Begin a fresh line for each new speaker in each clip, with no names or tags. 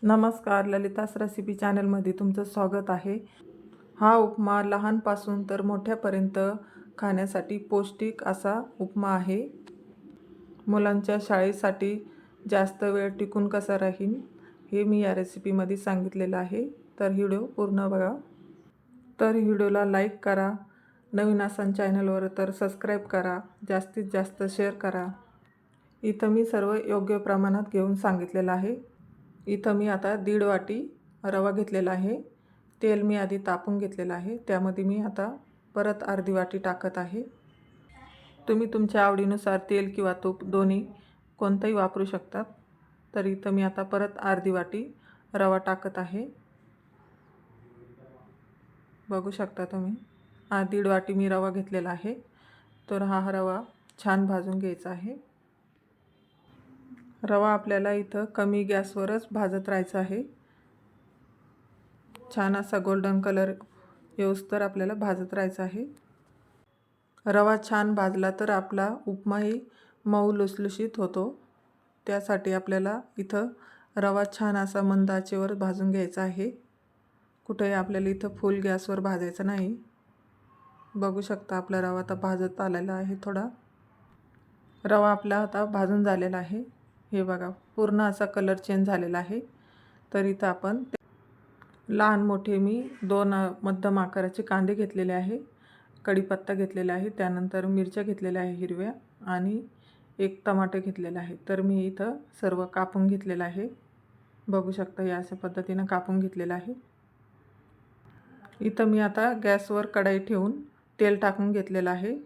नमस्कार, ललितास रेसिपी चॅनलमध्ये तुमचं स्वागत आहे। हा उपमा लहानपासून तर मोठ्यापर्यंत खाण्यासाठी पौष्टिक असा उपमा आहे। मुलांच्या शाळेसाठी जास्त वेळ टिकून कसा राहील हे मी या रेसिपीमध्ये सांगितलेलं आहे, तर व्हिडिओ पूर्ण बघा। तर व्हिडिओला लाईक करा, नवीन असाल चॅनलवर तर सबस्क्राईब करा, जास्तीत जास्त शेअर करा। इथं मी सर्व योग्य प्रमाणात घेऊन सांगितलेलं आहे। इथं मी आता 1.5 वाटी रवा घेतलेला आहे। तेल मी आधी तापून घेतलेलं आहे, त्यामध्ये मी आता परत अर्धी वाटी टाकत आहे। तुम्ही तुमच्या आवडीनुसार तेल किंवा तूप दोन्ही कोणतंही वापरू शकतात। तर इथं मी आता परत अर्धी वाटी रवा टाकत आहे। बघू शकता तुम्ही 1.5 वाटी मी रवा घेतलेला आहे। तर हा रवा छान भाजून घ्यायचा आहे। रवा आपल्याला इथं कमी गॅसवरच भाजत राहायचा आहे। छान असा गोल्डन कलर येऊस्तर आपल्याला भाजत राहायचा आहे। रवा छान भाजला तर आपला उपमाही मऊ लुसलुशीत होतो। त्यासाठी आपल्याला इथं रवा छान असा मंद आचेवर भाजून घ्यायचा आहे। कुठेही आपल्याला इथं फुल गॅसवर भाजायचं नाही। बघू शकता आपला रवा आता भाजत आलेला आहे। थोडा रवा आपला आता भाजून झालेला आहे। हे बघा पूर्ण असा कलर चेंज झालेला आहे। तर इथं आपण लहान मोठे मी 2 मध्यम आकाराचे कांदे घेतलेले आहे, कढीपत्ता घेतलेला आहे, त्यानंतर मिरच्या घेतलेल्या आहे हिरव्या आणि 1 टमाटर घेतलेला आहे। तर मी इथं सर्व कापून घेतलेलं आहे। बघू शकता या अशा पद्धतीने कापून घेतलेलं आहे। इथं मी आता गॅसवर कढई ठेवून तेल टाकून घेतलेलं आहे।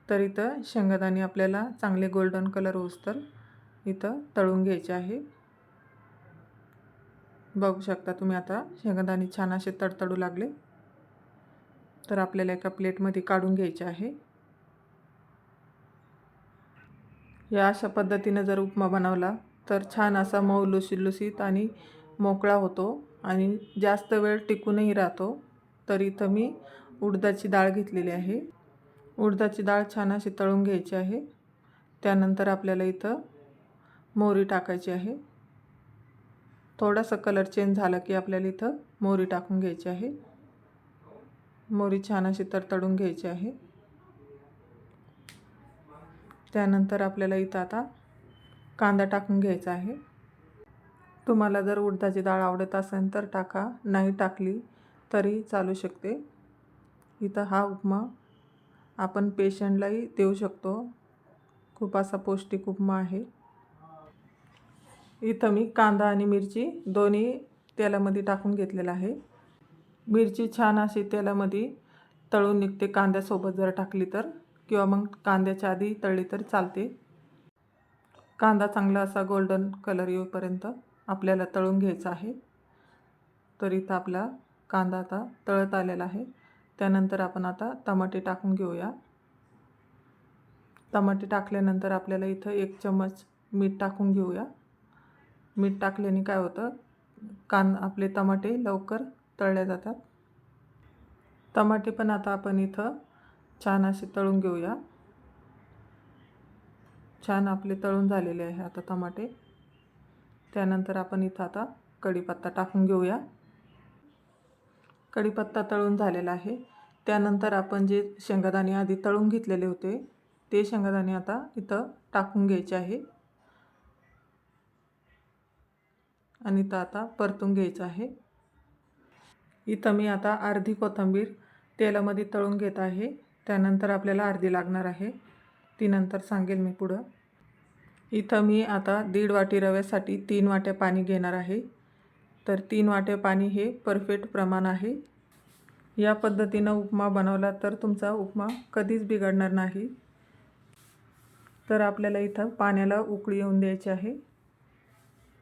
तर इथं शेंगदाणे आपल्याला चांगले गोल्डन कलर होऊस्तर इथं तळून घ्यायचे आहे। बघू शकता तुम्ही आता शेंगदाणे छान असे तडतडू लागले। तर आपल्याला एका प्लेटमध्ये काढून घ्यायचे आहे। या अशा पद्धतीने जर उपमा बनवला तर छान असा मऊ लुसलुशीत आणि मोकळा होतो आणि जास्त वेळ टिकूनही राहतो। तर इथं मी उडदाची डाळ घेतलेली आहे। उडदाची डाळ छान अशी तळून घ्यायची आहे। त्यानंतर आपल्याला इथं मोहरी टाकायची आहे। थोडासा कलर चेंज झाला की आपल्याला इथं मोहरी टाकून घ्यायची आहे। मोहरी छान अशी तडतडून घ्यायची आहे। त्यानंतर आपल्याला इथं आता कांदा टाकून घ्यायचा आहे। तुम्हाला जर उडदाची डाळ आवडत असेल तर टाका, नाही टाकली तरी चालू शकते। इथं हा उपमा आपण पेशंटलाही देऊ शकतो। खूप असा पौष्टिक उपमा आहे। इथं मी कांदा आणि मिरची दोन्ही तेलामध्ये टाकून घेतलेला आहे। मिरची छान अशी तेलामध्ये तळून निघते कांद्यासोबत जर टाकली तर, किंवा मग कांद्याच्या आधी तळली तर चालते। कांदा चांगला असा गोल्डन कलर येईपर्यंत आपल्याला तळून घ्यायचा आहे। तर इथं आपला कांदा आता तळत आलेला आहे। त्यानंतर आपण आता टमाटे टाकून घेऊया। टमाटे टाकल्यानंतर आपल्याला इथं 1 चम्मच मीठ टाकून घेऊया। मीठ टाकल्याने काय होतं, आपले टमाटे लवकर तळले जातात। टमाटे पण आता आपण इथं छान असे तळून घेऊया। छान आपले तळून झालेले आहे आता टमाटे। त्यानंतर आपण इथं आता कढीपत्ता टाकून घेऊया। कढीपत्ता तळून झालेला आहे। त्यानंतर आपण जे शेंगदाणे आधी तळून घेतलेले होते ते शेंगदाणे आता इथं टाकून घ्यायचे आहे आणि इथं आता परतून घ्यायचं आहे। इथं मी आता अर्धी कोथिंबीर तेलामध्ये तळून घेत आहे। त्यानंतर आपल्याला अर्धी लागणार आहे, ती नंतर सांगेल मी पुढं। इथं मी आता 1.5 वाटी रव्यासाठी 3 वाट्या पाणी घेणार आहे। तर 3 वाट्या पाणी हे परफेक्ट प्रमाण आहे। या पद्धतीनं उपमा बनवला तर तुमचा उपमा कधीच बिघडणार नाही। तर आपल्याला इथं पाण्याला उकळी येऊन द्यायची आहे।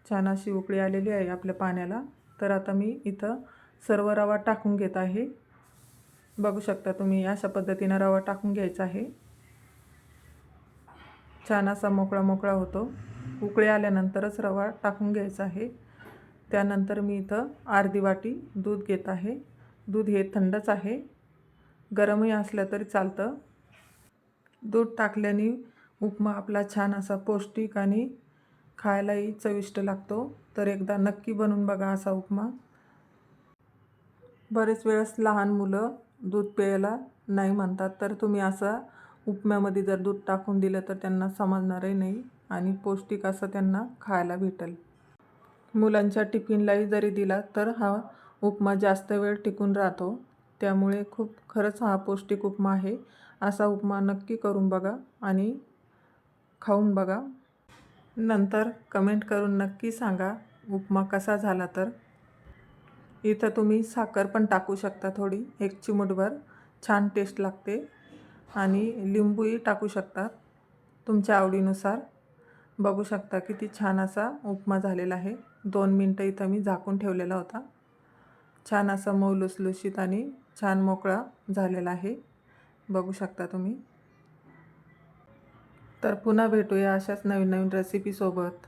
छान अशी उकळी आलेली आहे आपल्या पाण्याला। तर आता मी इथं सर्व रवा टाकून घेत आहे। बघू शकता तुम्ही अशा पद्धतीने रवा टाकून घ्यायचा आहे। छान असा मोकळा मोकळा होतो। उकळी आल्यानंतरच रवा टाकून घ्यायचा आहे। त्यानंतर मी इथं अर्धी वाटी दूध घेत आहे। दूध हे थंडच आहे, गरमही असलं तरी चालतं। दूध टाकल्याने उपमा आपला छान असा पौष्टिक आणि खायलाही चविष्ट लागतो. तर एकदा नक्की बनवून बघा असा उपमा. बरेच वेळेस लहान मुलं दूध प्यायला नाही म्हणतात, तर तुम्ही असा उपम्यामध्ये जर दूध टाकून दिलं तर त्यांना समजणारही नाही आणि पौष्टिक असं त्यांना खायला भेटेल. मुलांच्या टिफिनलाही जरी दिला तर हा उपमा जास्त वेळ टिकून राहतो. त्यामुळे खरंच हा पौष्टिक उपमा आहे. असा उपमा नक्की करून बघा आणि खाऊन बघा. नंतर कमेंट करून नक्की सांगा उपमा कसा झाला तर. इथं तुम्ही साखर पण टाकू शकता थोडी, 1 चिमूटभर. छान टेस्ट लागते. आणि लिंबूही टाकू शकतात तुमच्या आवडीनुसार. बघू शकता किती छान असा उपमा झालेला आहे. 2 मिनटं इथं मी झाकून ठेवलेला होता. छान असा मऊ लुसलुशीत आणि छान मोकळा झालेला आहे. बघू शकता तुम्ही. तर पुन्हा भेटूया अशाच नवीन नवीन रेसिपीसोबत.